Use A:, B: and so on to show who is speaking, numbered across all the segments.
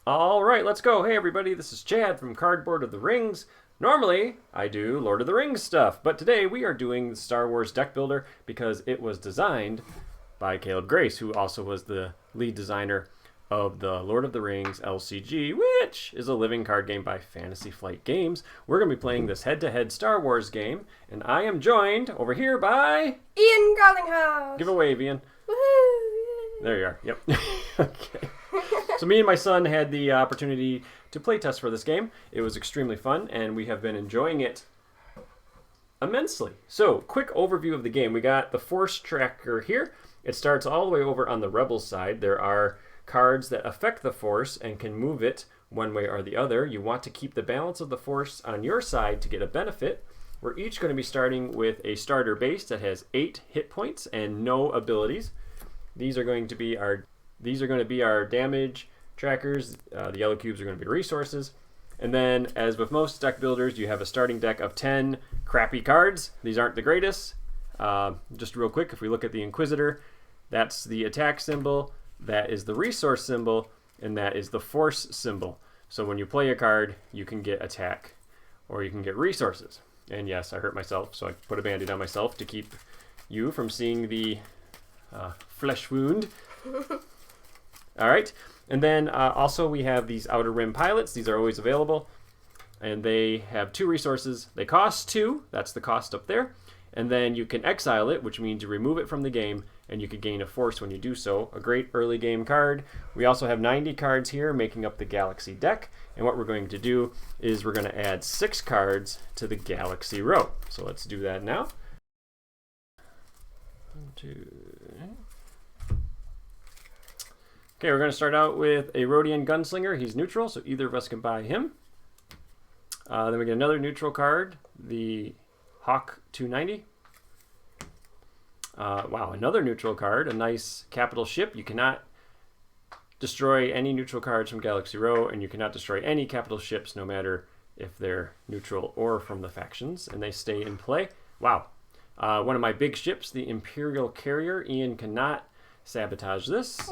A: All right, let's go. Hey, everybody, this is Chad from Cardboard of the Rings. Normally, I do Lord of the Rings stuff, but today we are doing the Star Wars Deckbuilder because it was designed by Caleb Grace, who also was the lead designer of the Lord of the Rings LCG, which is a living card game by Fantasy Flight Games. We're going to be playing this head-to-head Star Wars game, and I am joined over here by...
B: Ian Garlinghouse!
A: Give a wave, Ian.
B: Woohoo!
A: There you are. Yep. Okay. So me and my son had the opportunity to play test for this game. It was extremely fun, and we have been enjoying it immensely. So, quick overview of the game. We got the Force tracker here. It starts all the way over on the Rebel side. There are cards that affect the Force and can move it one way or the other. You want to keep the balance of the Force on your side to get a benefit. We're each going to be starting with a starter base that has 8 hit points and no abilities. These are going to be our damage trackers. The yellow cubes are going to be resources. And then, as with most deck builders, you have a starting deck of 10 crappy cards. These aren't the greatest. Just real quick, if we look at the Inquisitor, that's the attack symbol, that is the resource symbol, and that is the force symbol. So when you play a card, you can get attack, or you can get resources. And yes, I hurt myself, so I put a band-aid on myself to keep you from seeing the flesh wound. All right, and then also we have these Outer Rim pilots. These are always available, and they have 2 resources. They cost 2, that's the cost up there, and then you can exile it, which means you remove it from the game, and you can gain a force when you do so. A great early game card. We also have 90 cards here making up the Galaxy deck, and what we're going to do is we're going to add 6 cards to the Galaxy row. So let's do that now. 1, 2... Okay, we're going to start out with a Rodian Gunslinger. He's neutral, so either of us can buy him. Then we get another neutral card, the Hawk 290. Wow, another neutral card, a nice capital ship. You cannot destroy any neutral cards from Galaxy Row, and you cannot destroy any capital ships, no matter if they're neutral or from the factions, and they stay in play. Wow. One of my big ships, the Imperial Carrier. Ian cannot sabotage this.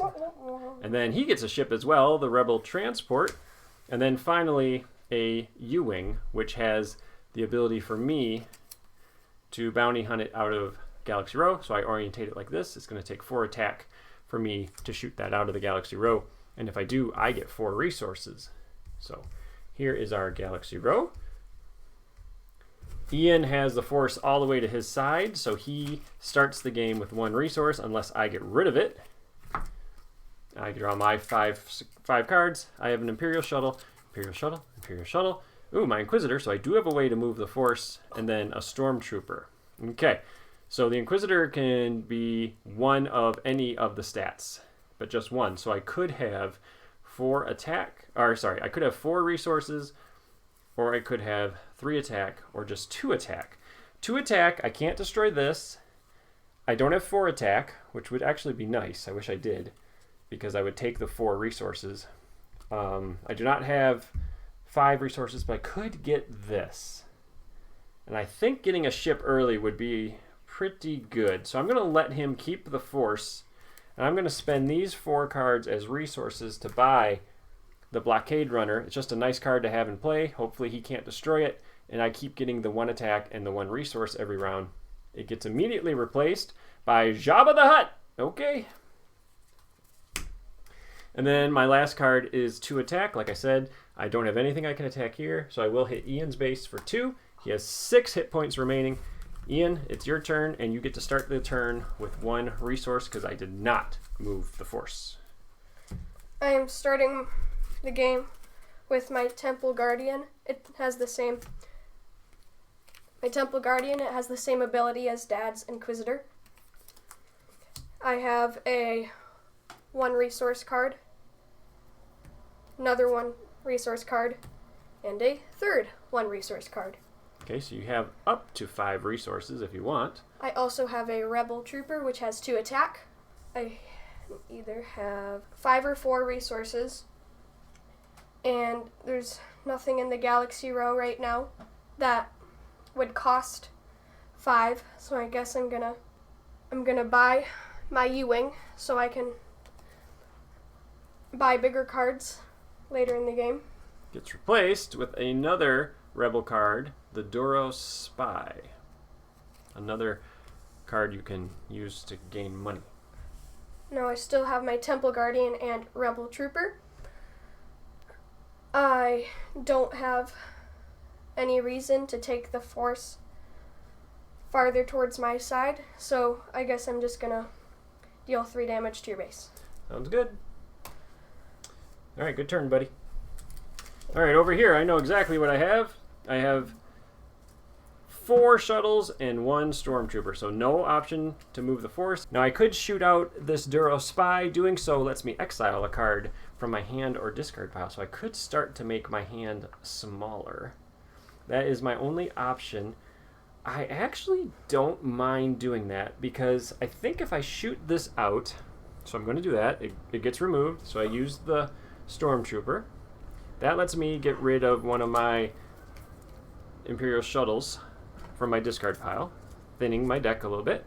A: And then he gets a ship as well, the Rebel Transport. And then finally a U-Wing, which has the ability for me to bounty hunt it out of Galaxy Row. So I orientate it like this. It's going to take 4 attack for me to shoot that out of the Galaxy Row. And if I do, I get 4 resources. So here is our Galaxy Row. Ian has the Force all the way to his side, so he starts the game with 1 resource unless I get rid of it. I draw my 5 cards. I have an Imperial Shuttle, Imperial Shuttle, Imperial Shuttle. Ooh, my Inquisitor, so I do have a way to move the Force, and then a Stormtrooper. Okay, so the Inquisitor can be one of any of the stats, but just one. So I could have 4 attack, or sorry, I could have 4 resources, or I could have 3 attack, or just 2 attack. 2 attack, I can't destroy this. I don't have 4 attack, which would actually be nice. I wish I did, because I would take the 4 resources. I do not have 5 resources, but I could get this. And I think getting a ship early would be pretty good. So I'm going to let him keep the Force, and I'm going to spend these 4 cards as resources to buy the Blockade Runner. It's just a nice card to have in play. Hopefully he can't destroy it, and I keep getting the 1 attack and the 1 resource every round. It gets immediately replaced by Jabba the Hutt. Okay. And then my last card is 2 attack. Like I said, I don't have anything I can attack here, so I will hit Ian's base for 2. He has 6 hit points remaining. Ian, it's your turn, and you get to start the turn with 1 resource because I did not move the Force.
B: I am starting the game with my Temple Guardian. It has the same ability as Dad's Inquisitor. I have a 1 resource card, another 1 resource card, and a third 1 resource card.
A: Okay, so you have up to 5 resources if you want.
B: I also have a Rebel Trooper, which has 2 attack. I either have 5 or 4 resources, and there's nothing in the Galaxy Row right now that would cost 5, so I guess I'm gonna buy my U-Wing so I can buy bigger cards later in the game.
A: Gets replaced with another rebel card, the Doro Spy. Another card you can use to gain money.
B: Now I still have my Temple Guardian and Rebel Trooper. I don't have any reason to take the Force farther towards my side, so I guess I'm just gonna deal 3 damage to your base.
A: Sounds good. Alright, good turn, buddy. Alright, over here, I know exactly what I have. I have 4 shuttles and 1 stormtrooper, so no option to move the Force. Now I could shoot out this Duro Spy. Doing so lets me exile a card from my hand or discard pile, so I could start to make my hand smaller. That is my only option. I actually don't mind doing that because I think if I shoot this out, so I'm going to do that, it gets removed, so I use the stormtrooper. That lets me get rid of one of my Imperial shuttles from my discard pile, thinning my deck a little bit.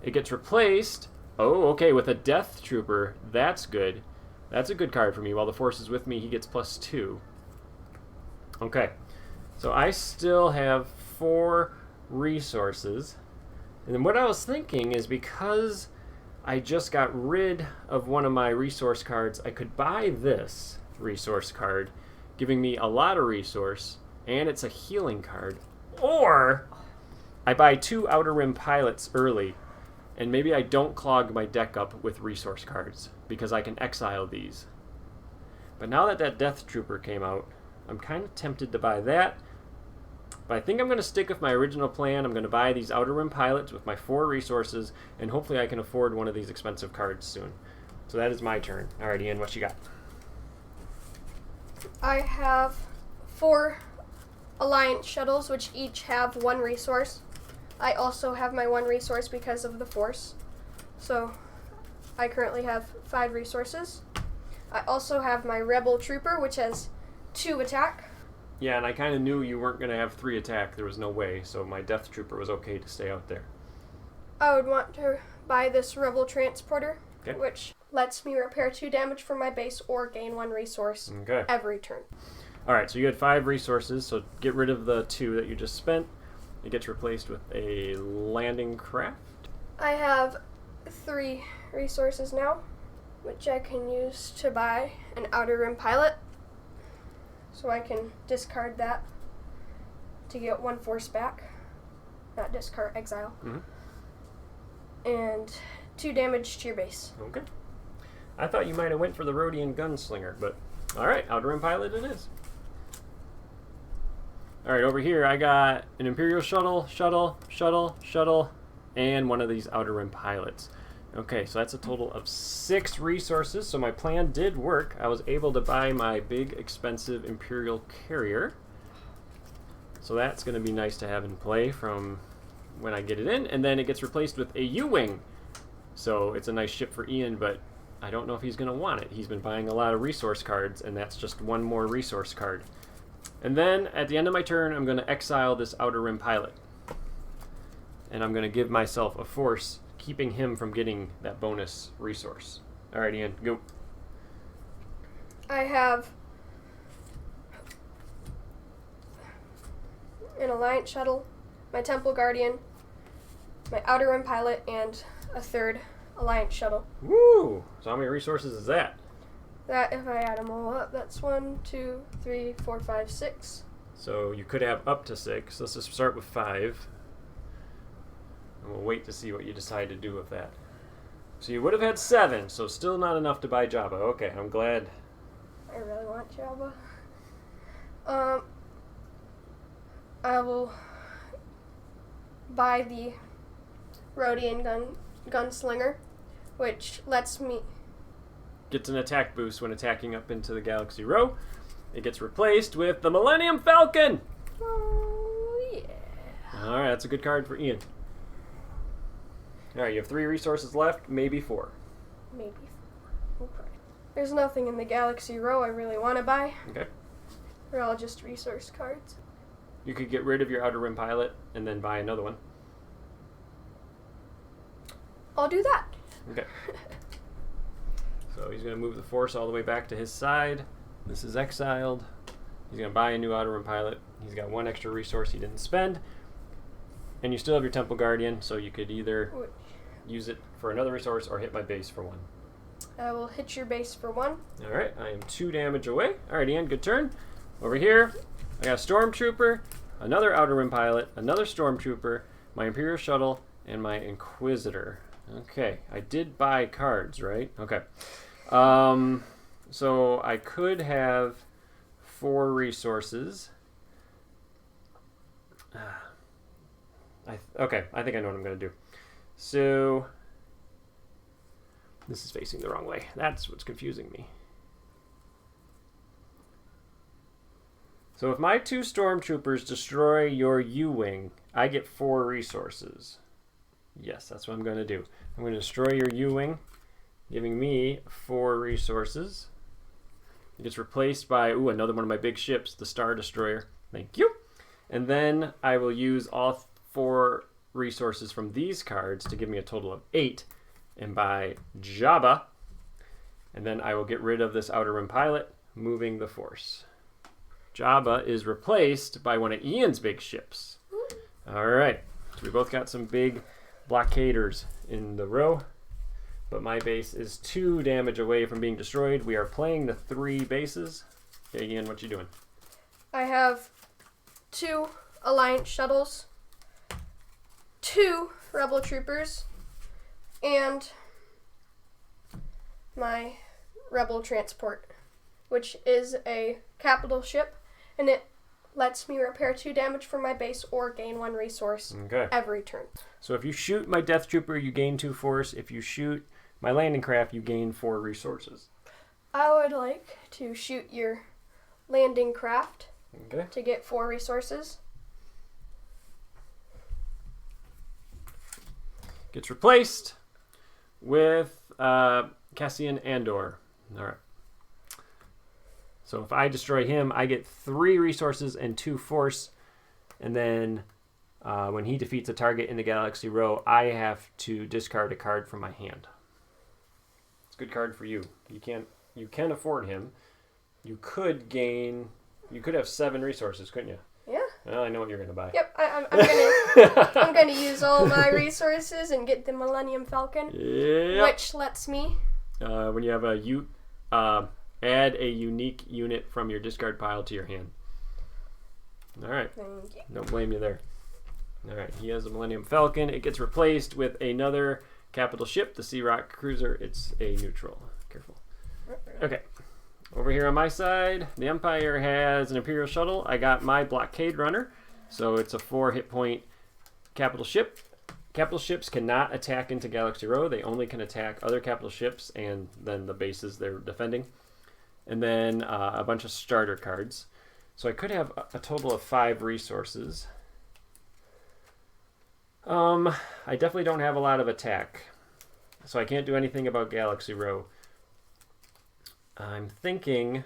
A: It gets replaced, with a Death Trooper. That's good. That's a good card for me. While the Force is with me, he gets +2. Okay, so I still have 4 resources. And then what I was thinking is because I just got rid of one of my resource cards, I could buy this resource card, giving me a lot of resource, and it's a healing card. Or I buy 2 Outer Rim pilots early, and maybe I don't clog my deck up with resource cards because I can exile these. But now that Death Trooper came out, I'm kind of tempted to buy that. But I think I'm going to stick with my original plan. I'm going to buy these Outer Rim pilots with my 4 resources, and hopefully I can afford one of these expensive cards soon. So that is my turn. Alright, Ian, what you got?
B: I have 4 Alliance shuttles, which each have 1 resource. I also have my 1 resource because of the Force. So I currently have 5 resources. I also have my Rebel Trooper, which has 2 attack.
A: Yeah, and I kind of knew you weren't going to have 3 attack. There was no way, so my Death Trooper was okay to stay out there.
B: I would want to buy this Rebel Transporter,
A: Okay.
B: which lets me repair 2 damage from my base or gain 1 resource every turn.
A: Alright, so you had 5 resources, so get rid of the 2 that you just spent. It gets replaced with a landing craft.
B: I have 3 resources now, which I can use to buy an Outer Rim pilot. So I can discard that to get 1 Force back. Not discard, exile.
A: Mm-hmm.
B: And 2 damage to your base.
A: Okay. I thought you might have went for the Rhodian Gunslinger, but alright, Outer Rim pilot it is. Alright, over here I got an Imperial shuttle, and one of these Outer Rim pilots. Okay, so that's a total of 6 resources, so my plan did work. I was able to buy my big, expensive Imperial carrier. So that's going to be nice to have in play from when I get it in, and then it gets replaced with a U-Wing. So it's a nice ship for Ian, but I don't know if he's going to want it. He's been buying a lot of resource cards, and that's just 1 more resource card. And then, at the end of my turn, I'm going to exile this Outer Rim pilot. And I'm going to give myself a Force, keeping him from getting that bonus resource. Alright, Ian, go.
B: I have an Alliance shuttle, my Temple Guardian, my Outer Rim pilot, and a 3rd Alliance shuttle.
A: Woo! So how many resources is that?
B: That, if I add them all up, that's 1, 2, 3, 4, 5, 6.
A: So you could have up to 6. Let's just start with 5. And we'll wait to see what you decide to do with that. So you would have had 7, so still not enough to buy Jabba. Okay, I'm glad.
B: I really want Jabba. I will buy the Rhodian Gunslinger, which lets me...
A: Gets an attack boost when attacking up into the Galaxy Row. It gets replaced with the Millennium Falcon!
B: Oh, yeah.
A: Alright, that's a good card for Ian. Alright, you have 3 resources left, maybe 4.
B: Maybe 4. Okay. There's nothing in the Galaxy Row I really want to buy.
A: Okay.
B: They're all just resource cards.
A: You could get rid of your Outer Rim pilot and then buy another one.
B: I'll do that.
A: Okay. So he's going to move the Force all the way back to his side. This is exiled. He's going to buy a new Outer Rim pilot. He's got one extra resource he didn't spend. And you still have your Temple Guardian, so you could either use it for another resource or hit my base for 1.
B: I will hit your base for 1.
A: Alright, I am 2 damage away. Alright, Ian, good turn. Over here, I got a Stormtrooper, another Outer Rim pilot, another Stormtrooper, my Imperial Shuttle, and my Inquisitor. Okay, I did buy cards, right? Okay. So I could have 4 resources. Okay, I think I know what I'm going to do. So, this is facing the wrong way. That's what's confusing me. So if my 2 Stormtroopers destroy your U-Wing, I get 4 resources. Yes, that's what I'm going to do. I'm going to destroy your U-Wing, giving me 4 resources. It gets replaced by, another one of my big ships, the Star Destroyer. Thank you. And then I will use all 4 resources from these cards to give me a total of 8 and buy Jabba. And then I will get rid of this Outer Rim pilot, moving the Force. Jabba is replaced by one of Ian's big ships. All right. So we both got some big blockaders in the row. But my base is 2 damage away from being destroyed. We are playing the 3 bases. Okay, Ian, what you doing?
B: I have 2 Alliance shuttles, 2 Rebel troopers, and my Rebel transport, which is a capital ship, and it lets me repair 2 damage from my base or gain 1 resource every turn.
A: So if you shoot my Death Trooper, you gain 2 force. If you shoot my landing craft, you gain 4 resources.
B: I would like to shoot your landing craft to get 4 resources.
A: Gets replaced with Cassian Andor. All right. So if I destroy him, I get 3 resources and 2 force. And then when he defeats a target in the Galaxy row, I have to discard a card from my hand. It's a good card for you. You can afford him. You could have 7 resources, couldn't you?
B: Yeah.
A: Well, I know what you're going to buy.
B: Yep, I'm gonna use all my resources and get the Millennium Falcon, which lets me.
A: When you have add a unique unit from your discard pile to your hand. All right.
B: Thank you.
A: Don't blame you there. All right. He has a Millennium Falcon. It gets replaced with another capital ship, the Sea Rock Cruiser. It's a neutral. Careful. Okay. Over here on my side, the Empire has an Imperial Shuttle. I got my Blockade Runner, so it's a 4 hit point capital ship. Capital ships cannot attack into Galaxy Row. They only can attack other capital ships and then the bases they're defending. And then a bunch of starter cards. So I could have a total of 5 resources. I definitely don't have a lot of attack, so I can't do anything about Galaxy Row. I'm thinking,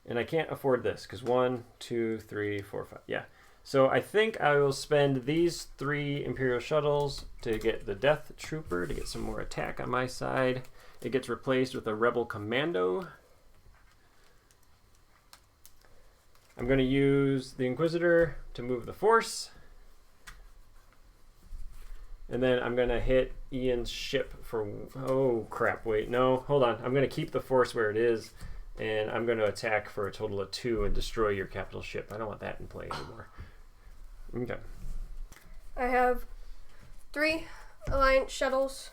A: and I can't afford this because 1, 2, 3, 4, 5. Yeah. So I think I will spend these 3 Imperial Shuttles to get the Death Trooper to get some more attack on my side. It gets replaced with a Rebel Commando. I'm going to use the Inquisitor to move the Force. And then I'm going to hit Ian's ship for... Oh, crap. Wait, no. Hold on. I'm going to keep the Force where it is. And I'm going to attack for a total of 2 and destroy your capital ship. I don't want that in play anymore. Okay.
B: I have 3 Alliance shuttles,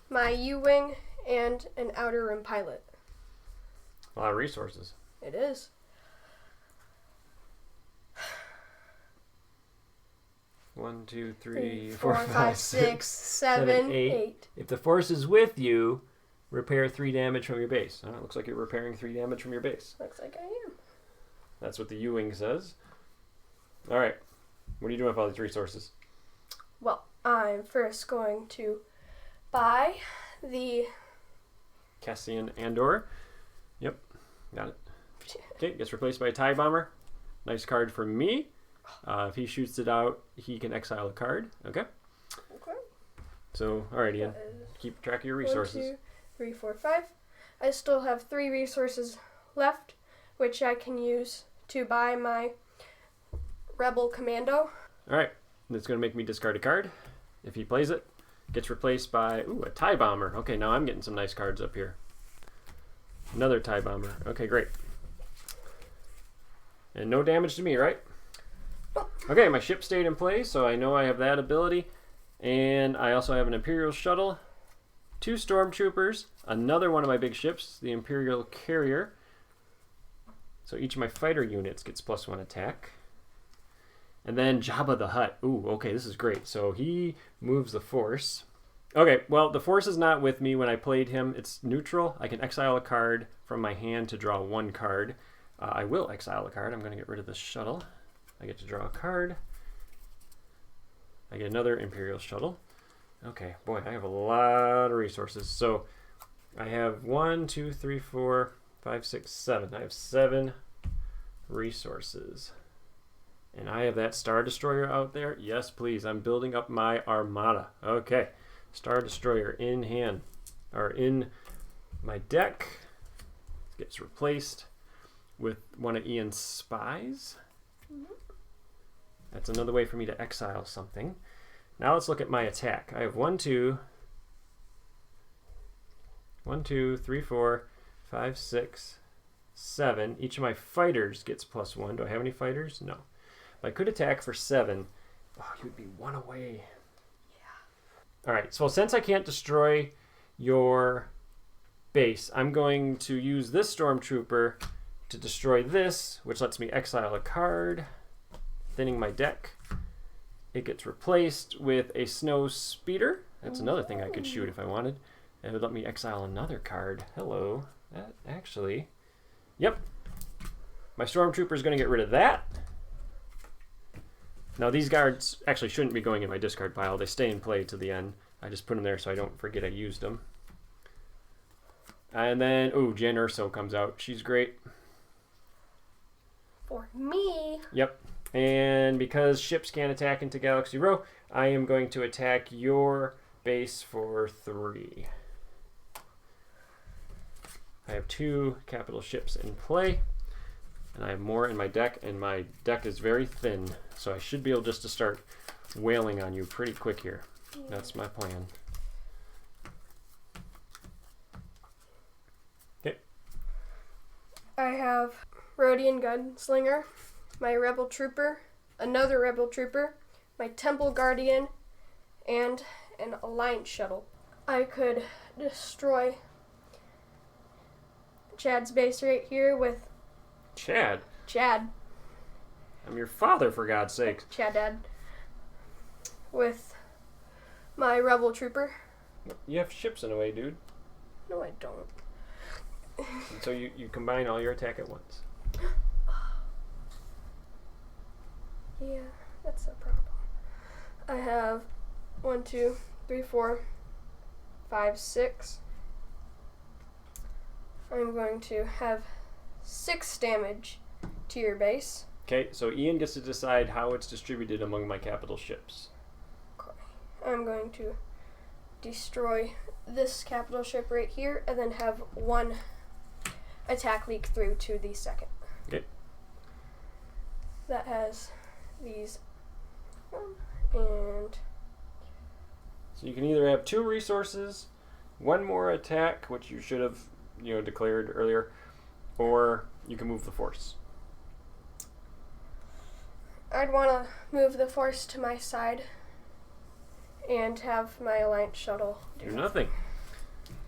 B: my U-Wing, and an Outer Rim pilot.
A: A lot of resources.
B: It is.
A: One, two, three,
B: 4, 5, 6, 7, 8.
A: If the Force is with you, repair 3 damage from your base. Oh, it looks like you're repairing 3 damage from your base.
B: Looks like I am.
A: That's what the U-Wing says. All right. What are you doing with all these resources?
B: Well, I'm first going to buy the...
A: Cassian Andor. Yep. Got it. Okay, gets replaced by a TIE Bomber. Nice card for me. If he shoots it out, he can exile a card. Okay. Okay. So, all right, Ian. Keep track of your resources.
B: 1, 2, 3, 4, 5. I still have 3 resources left, which I can use to buy my Rebel Commando.
A: Alright, that's going to make me discard a card. If he plays it, gets replaced by, a TIE Bomber. Okay, now I'm getting some nice cards up here. Another TIE Bomber. Okay, great. And no damage to me, right? Okay, my ship stayed in play, so I know I have that ability. And I also have an Imperial Shuttle, 2 Stormtroopers, another one of my big ships, the Imperial Carrier. So each of my fighter units gets +1 attack. And then Jabba the Hutt. Ooh, okay, this is great. So he moves the Force. Okay, well, the Force is not with me when I played him. It's neutral. I can exile a card from my hand to draw 1 card. I will exile a card. I'm going to get rid of the shuttle. I get to draw a card. I get another Imperial Shuttle. Okay, boy, I have a lot of resources. So I have 1, 2, 3, 4, 5, 6, 7. I have 7 resources. And I have that Star Destroyer out there. Yes, please. I'm building up my armada. Okay. Star Destroyer in hand. Or in my deck. Gets replaced with one of Ian's spies. That's another way for me to exile something. Now let's look at my attack. I have 1, 2, 3, 4, 5, 6, 7. Each of my fighters gets +1. Do I have any fighters? No. I could attack for 7. Oh, you would be 1 away. Yeah. All right, so since I can't destroy your base, I'm going to use this Stormtrooper to destroy this, which lets me exile a card, thinning my deck. It gets replaced with a Snow Speeder. That's another thing I could shoot if I wanted. It would let me exile another card. Hello. That actually... Yep. My Stormtrooper is going to get rid of that. Now these cards actually shouldn't be going in my discard pile. They stay in play to the end. I just put them there so I don't forget I used them. And then, Jan Urso comes out. She's great.
B: For me.
A: Yep. And because ships can't attack into Galaxy Row, I am going to attack your base for 3. I have 2 capital ships in play. And I have more in my deck, and my deck is very thin, so I should be able just to start wailing on you pretty quick here. Yeah. That's my plan. Okay.
B: I have Rodian Gunslinger, my Rebel Trooper, another Rebel Trooper, my Temple Guardian, and an Alliance Shuttle. I could destroy Chad's base right here with...
A: Chad?
B: Chad.
A: I'm your father, for God's sake.
B: Chad Dad. With my Rebel Trooper.
A: You have ships in a way, dude.
B: No, I don't.
A: And so you combine all your attack at once.
B: Yeah, that's a problem. I have 1, 2, 3, 4, 5, 6. I'm going to have 6 damage to your base.
A: Okay, so Ian gets to decide how it's distributed among my capital ships.
B: Okay. I'm going to destroy this capital ship right here and then have 1 attack leak through to the second.
A: Okay.
B: That has these. And
A: so you can either have 2 resources, 1 more attack, which you should have, declared earlier, or you can move the Force.
B: I'd want to move the Force to my side and have my Alliance Shuttle
A: do nothing.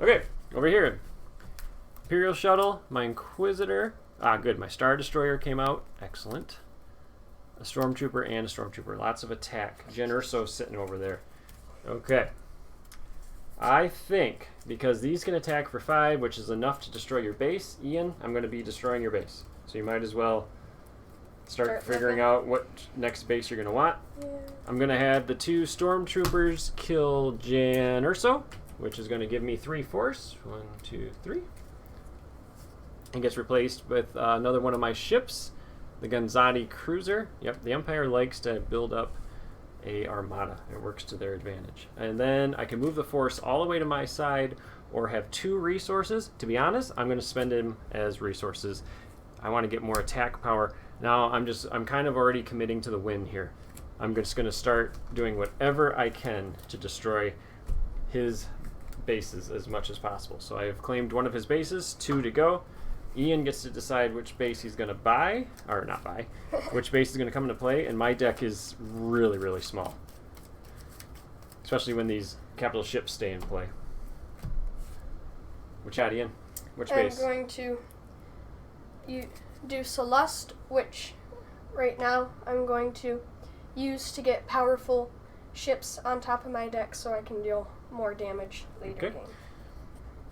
A: Okay, over here. Imperial Shuttle, my Inquisitor. Good. My Star Destroyer came out. Excellent. A Stormtrooper and a Stormtrooper. Lots of attack. Jen Urso sitting over there. Okay. I think, because these can attack for 5, which is enough to destroy your base, Ian, I'm going to be destroying your base. So you might as well start figuring out what next base you're going to want. Yeah. I'm going to have the 2 Stormtroopers kill Jan Urso, which is going to give me 3 Force. 1, 2, 3. It gets replaced with another one of my ships, the Gonzati Cruiser. Yep, the Empire likes to build up a armada. It works to their advantage. And then I can move the Force all the way to my side, or have 2 resources. To be honest, I'm going to spend him as resources. I want to get more attack power. Now I'm kind of already committing to the win here. I'm just going to start doing whatever I can to destroy his bases as much as possible. So I have claimed one of his bases, 2 to go. Ian gets to decide which base he's going to buy, or not buy, which base is going to come into play, and my deck is really, really small. Especially when these capital ships stay in play. Which out, Ian? Which base?
B: I'm going to do Celeste, which right now I'm going to use to get powerful ships on top of my deck so I can deal more damage later game.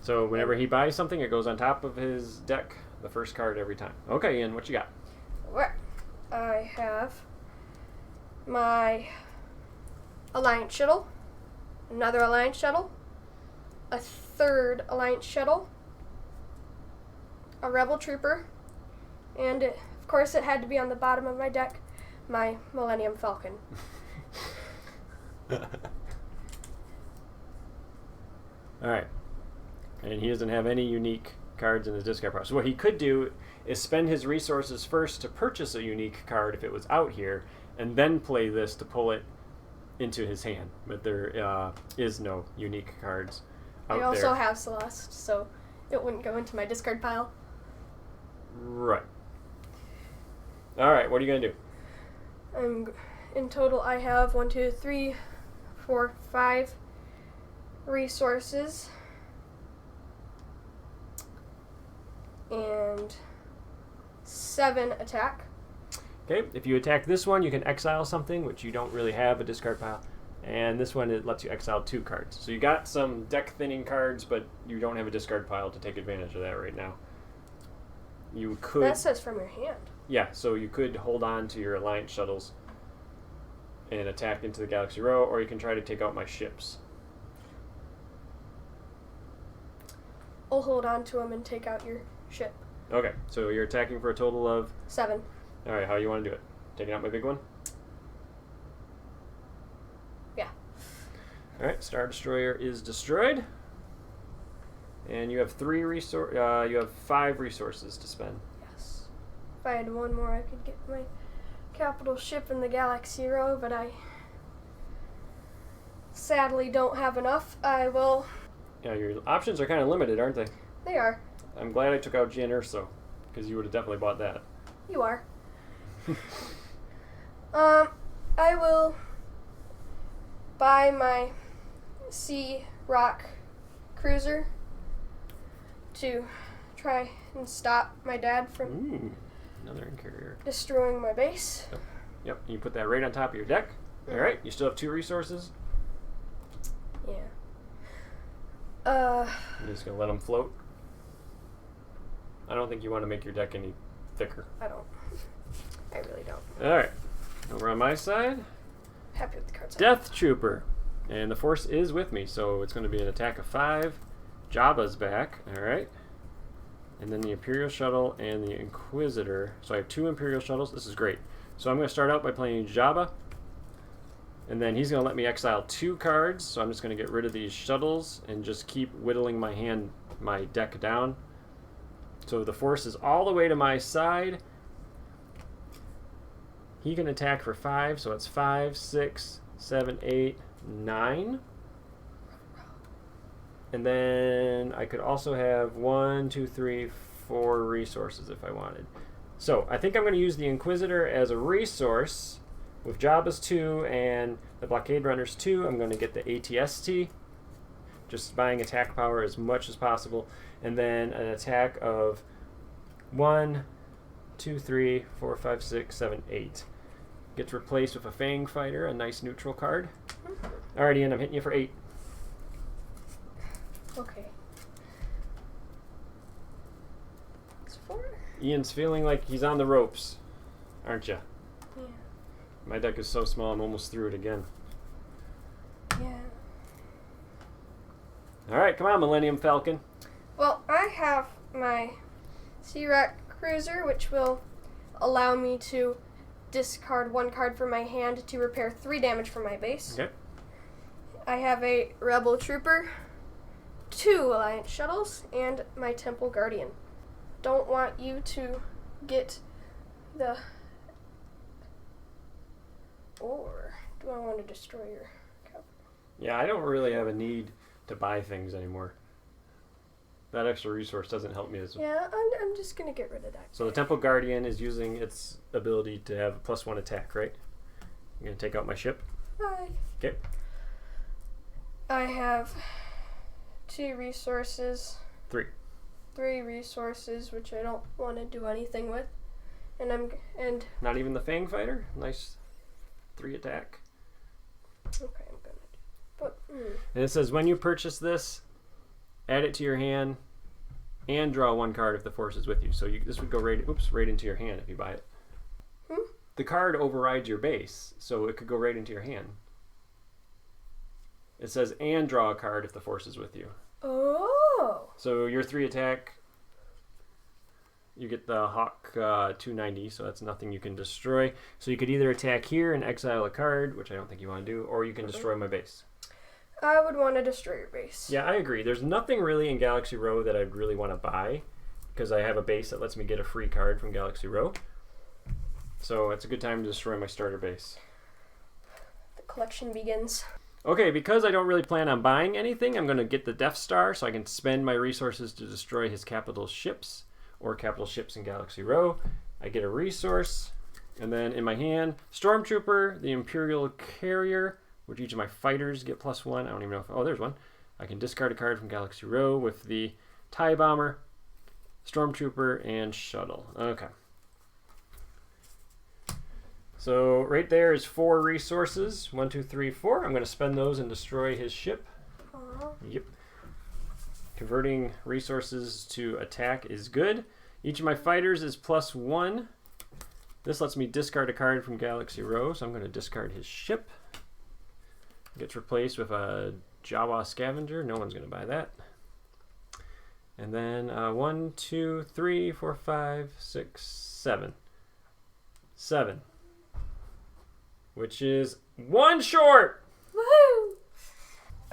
A: So whenever he buys something, it goes on top of his deck, the first card every time. Okay, Ian, what you got?
B: Well, I have my Alliance Shuttle, another Alliance Shuttle, a third Alliance Shuttle, a Rebel Trooper, and of course it had to be on the bottom of my deck, my Millennium Falcon.
A: Alright. And he doesn't have any unique cards in his discard pile. So what he could do is spend his resources first to purchase a unique card if it was out here, and then play this to pull it into his hand. But there is no unique cards out there.
B: I also have Celeste, so it wouldn't go into my discard pile.
A: Right. Alright, what are you going to do?
B: In total, I have 1, 2, 3, 4, 5 resources. And 7 attack.
A: Okay, if you attack this one, you can exile something, which you don't really have a discard pile. And this one, it lets you exile 2 cards. So you got some deck thinning cards, but you don't have a discard pile to take advantage of that right now. You could...
B: That says from your hand.
A: Yeah, so you could hold on to your Alliance shuttles and attack into the Galaxy Row, or you can try to take out my ships.
B: I'll hold on to them and take out your ship.
A: Okay, so you're attacking for a total of...
B: 7.
A: Alright, how you want to do it? Taking out my big one?
B: Yeah.
A: Alright, Star Destroyer is destroyed. And you have 5 resources to spend.
B: Yes. If I had one more, I could get my capital ship in the Galaxy Row, but I sadly don't have enough. I will...
A: Yeah, your options are kind of limited, aren't they?
B: They are.
A: I'm glad I took out Jan Urso, because you would have definitely bought that.
B: You are. I will buy my Sea Rock Cruiser to try and stop my dad from
A: another interior
B: destroying my base.
A: Yep, you put that right on top of your deck. Alright, you still have 2 resources.
B: Yeah.
A: I'm just going to let them float. I don't think you want to make your deck any thicker.
B: I don't. I really don't.
A: Alright, over on my side,
B: Happy with the cards.
A: Death Trooper. And the Force is with me, so it's going to be an attack of 5. Jabba's back, alright. And then the Imperial Shuttle and the Inquisitor. So I have 2 Imperial Shuttles. This is great. So I'm going to start out by playing Jabba. And then he's going to let me exile 2 cards. So I'm just going to get rid of these shuttles and just keep whittling my deck down. So the Force is all the way to my side. He can attack for 5, so it's 5, 6, 7, 8, 9. And then I could also have 1, 2, 3, 4 resources if I wanted. So I think I'm going to use the Inquisitor as a resource. With Jabba's 2 and the Blockade Runner's 2, I'm going to get the ATST. Just buying attack power as much as possible. And then an attack of 1, 2, 3, 4, 5, 6, 7, 8. Gets replaced with a Fang Fighter, a nice neutral card. Alright, Ian, I'm hitting you for 8.
B: Okay. It's 4.
A: Ian's feeling like he's on the ropes, aren't you?
B: Yeah.
A: My deck is so small, I'm almost through it again.
B: Yeah.
A: Alright, come on, Millennium Falcon.
B: Well, I have my Sea Rock Cruiser, which will allow me to discard 1 card from my hand to repair 3 damage from my base.
A: Okay.
B: I have a Rebel Trooper, 2 Alliance shuttles and my Temple Guardian. Don't want you to get the... Or do I want to destroy your capital?
A: Yeah, I don't really have a need to buy things anymore. That extra resource doesn't help me as well.
B: Yeah, I'm just going to get rid of that.
A: So the Temple Guardian is using its ability to have a +1 attack, right? I'm going to take out my ship.
B: Bye.
A: Okay.
B: I have 2 resources.
A: 3.
B: 3 resources, which I don't want to do anything with. And
A: Not even the Fang Fighter? Nice 3 attack.
B: okay, I'm gonna do. But
A: And it says when you purchase this, add it to your hand and draw 1 card if the force is with you. So this would go right into your hand if you buy it. The card overrides your base, so it could go right into your hand. It says and draw a card if the force is with you.
B: Oh.
A: So your 3 attack, you get the Hawk 290, so that's nothing you can destroy. So you could either attack here and exile a card, which I don't think you want to do, or you can destroy my base.
B: I would want to destroy your base.
A: Yeah, I agree. There's nothing really in Galaxy Row that I'd really want to buy because I have a base that lets me get a free card from Galaxy Row. So it's a good time to destroy my starter base.
B: The collection begins.
A: Okay, because I don't really plan on buying anything, I'm going to get the Death Star so I can spend my resources to destroy his capital ships or capital ships in Galaxy Row. I get a resource, and then in my hand, Stormtrooper, the Imperial Carrier, which each of my fighters get +1. I don't even know if... Oh, there's one. I can discard a card from Galaxy Row with the TIE Bomber, Stormtrooper, and Shuttle. Okay. So right there is 4 resources. 1, 2, 3, 4. I'm going to spend those and destroy his ship. Yep. Converting resources to attack is good. Each of my fighters is +1. This lets me discard a card from Galaxy Row, so I'm going to discard his ship. Gets replaced with a Jawa Scavenger. No one's going to buy that. And then 1, 2, 3, 4, 5, 6, 7. 7. Which is 1 short!
B: Woohoo!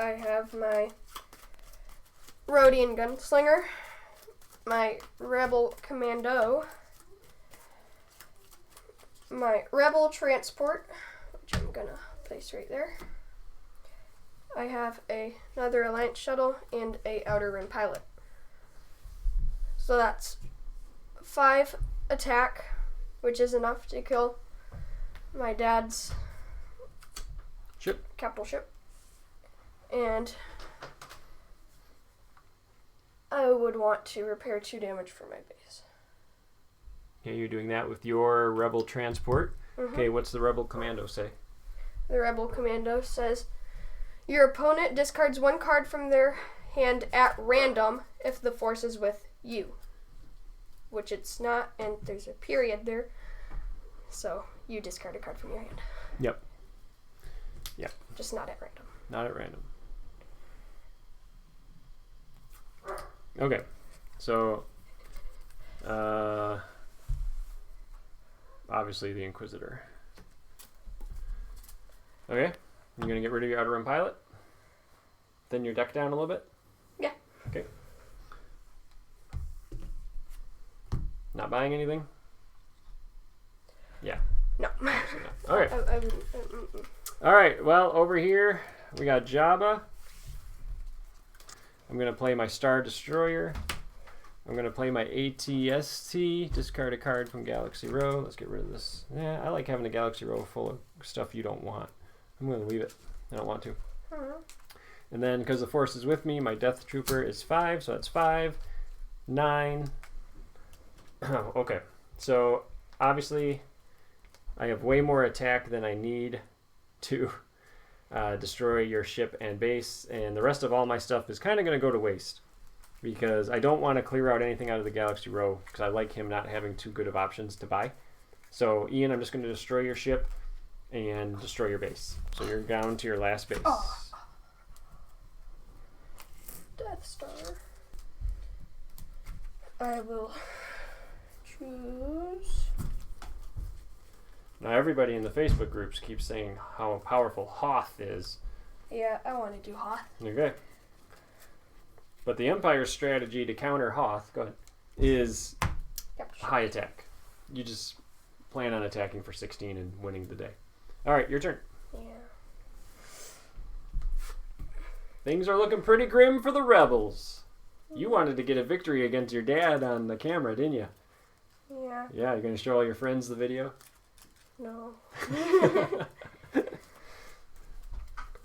B: I have my Rhodian Gunslinger, my Rebel Commando, my Rebel Transport, which I'm gonna place right there. I have another Alliance Shuttle and a Outer Rim Pilot. So that's 5 attack, which is enough to kill my dad's
A: ship,
B: capital ship. And I would want to repair 2 damage for my base.
A: Okay, you're doing that with your Rebel Transport.
B: Mm-hmm.
A: Okay, what's the Rebel Commando say?
B: The Rebel Commando says, your opponent discards 1 card from their hand at random if the force is with you. Which it's not, and there's a period there. So you discard a card from your hand.
A: Yep. Yep.
B: Just not at random.
A: Not at random. Okay. So, obviously the Inquisitor. Okay. You're going to get rid of your Outer Rim Pilot? Thin your deck down a little bit?
B: Yeah.
A: Okay. Not buying anything? Yeah.
B: No.
A: All right.
B: I wouldn't.
A: All right. Well, over here we got Jabba. I'm gonna play my Star Destroyer. I'm gonna play my ATST. Discard a card from Galaxy Row. Let's get rid of this. Yeah, I like having a Galaxy Row full of stuff you don't want. I'm gonna leave it. I don't want to. And then because the Force is with me, my Death Trooper is 5, so that's 5, 9. Okay. So obviously, I have way more attack than I need to destroy your ship and base, and the rest of all my stuff is kind of going to go to waste because I don't want to clear out anything out of the Galaxy Row because I like him not having too good of options to buy. So Ian, I'm just going to destroy your ship and destroy your base. So you're down to your last base.
B: Oh. Death Star. I will choose.
A: Now everybody in the Facebook groups keeps saying how powerful Hoth is.
B: Yeah, I want to do Hoth.
A: Okay. But the Empire's strategy to counter Hoth, go ahead, is
B: Capture.
A: high attack. You just plan on attacking for 16 and winning the day. All right, your turn.
B: Yeah.
A: Things are looking pretty grim for the rebels. You wanted to get a victory against your dad on the camera, didn't you?
B: Yeah.
A: Yeah, you're going to show all your friends the video?
B: No.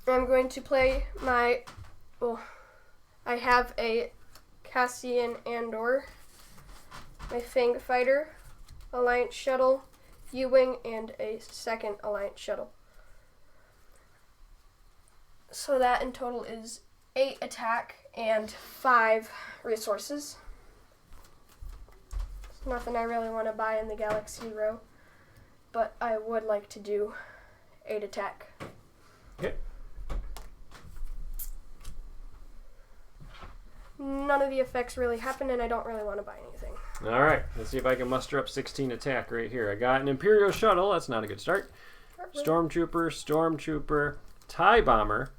B: I'm going to play my... Well, I have a Cassian Andor, my Fang Fighter, Alliance Shuttle, U-Wing, and a second Alliance Shuttle. So that in total is 8 attack and 5 resources. It's nothing I really want to buy in the Galaxy row, but I would like to do 8 attack.
A: Okay.
B: None of the effects really happen, and I don't really want to buy anything.
A: All right, let's see if I can muster up 16 attack right here. I got an Imperial Shuttle. That's not a good start. Stormtrooper, TIE Bomber,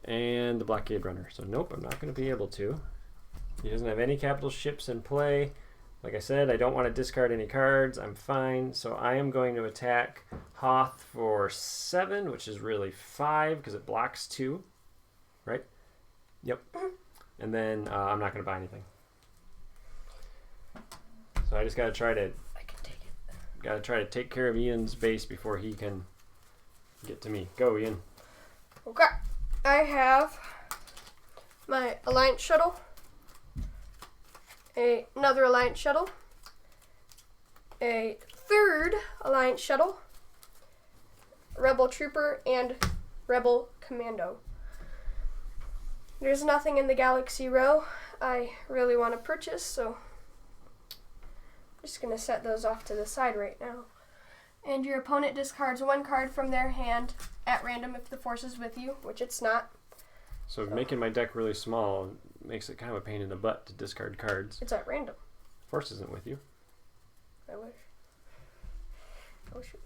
A: and the Blockade Runner. So nope, I'm not going to be able to. He doesn't have any capital ships in play. Like I said, I don't want to discard any cards. I'm fine. So I am going to attack Hoth for 7, which is really 5 because it blocks 2. Right? Yep. And then I'm not going to buy anything. So I just got to try to...
B: I can take it.
A: Got to try to take care of Ian's base before he can get to me. Go, Ian.
B: Okay. I have my Alliance Shuttle, another Alliance Shuttle, a third Alliance Shuttle, Rebel Trooper, and Rebel Commando. There's nothing in the Galaxy row I really want to purchase, so I'm just going to set those off to the side right now. And your opponent discards 1 card from their hand at random if the force is with you, which it's not.
A: So making my deck really small makes it kind of a pain in the butt to discard cards.
B: It's at random.
A: Force isn't with you.
B: I wish. Oh, shoot.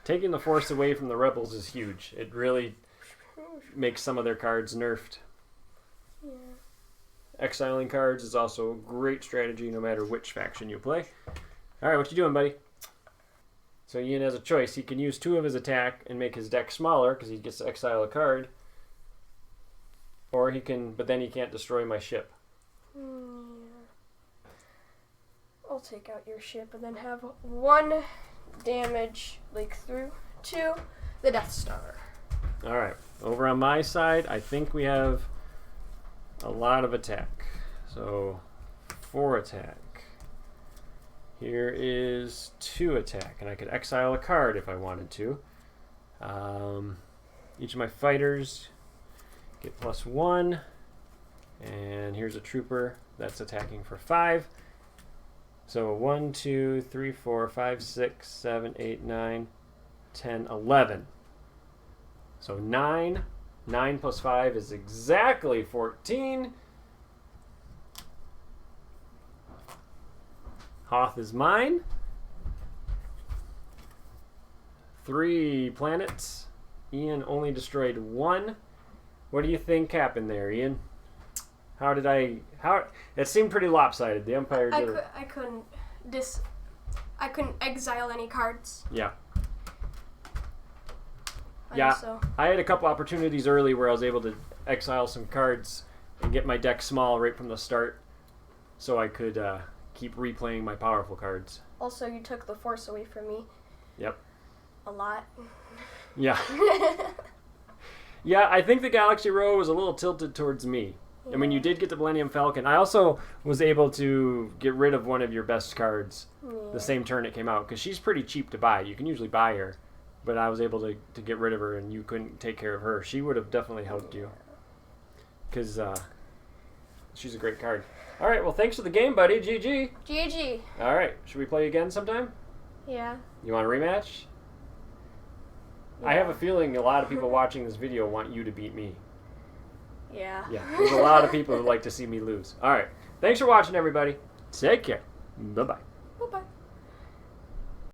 A: Taking the Force away from the Rebels is huge. It really makes some of their cards nerfed.
B: Yeah.
A: Exiling cards is also a great strategy no matter which faction you play. All right, what you doing, buddy? So Ian has a choice. He can use 2 of his attack and make his deck smaller because he gets to exile a card. Or he can, but then he can't destroy my ship.
B: Yeah. I'll take out your ship and then have 1 damage leak through to the Death Star.
A: All right, over on my side, I think we have a lot of attack. So 4 attack. Here is 2 attack, and I could exile a card if I wanted to. Each of my fighters get +1, and here's a trooper that's attacking for 5. So 1, 2, 3, 4, 5, 6, 7, 8, 9, 10, 11. So 9. 9 plus 5 is exactly 14. Hoth is mine. 3 planets. Ian only destroyed 1. What do you think happened there, Ian? How it seemed pretty lopsided. The Empire did it.
B: I couldn't exile any cards.
A: Yeah.
B: Yeah.
A: I had a couple opportunities early where I was able to exile some cards and get my deck small right from the start so I could keep replaying my powerful cards.
B: Also, you took the Force away from me.
A: Yep.
B: A lot.
A: Yeah. Yeah, I think the Galaxy row was a little tilted towards me. Yeah. I mean, you did get the Millennium Falcon. I also was able to get rid of one of your best cards the same turn it came out, because she's pretty cheap to buy. You can usually buy her, but I was able to get rid of her, and you couldn't take care of her. She would have definitely helped you, because she's a great card. All right, well, thanks for the game, buddy. GG.
B: GG.
A: All right, should we play again sometime?
B: Yeah.
A: You want a rematch?
B: Yeah.
A: I have a feeling a lot of people watching this video want you to beat me.
B: Yeah.
A: Yeah, there's a lot of people who like to see me lose. All right, thanks for watching, everybody. Take care. Bye-bye.
B: Bye-bye.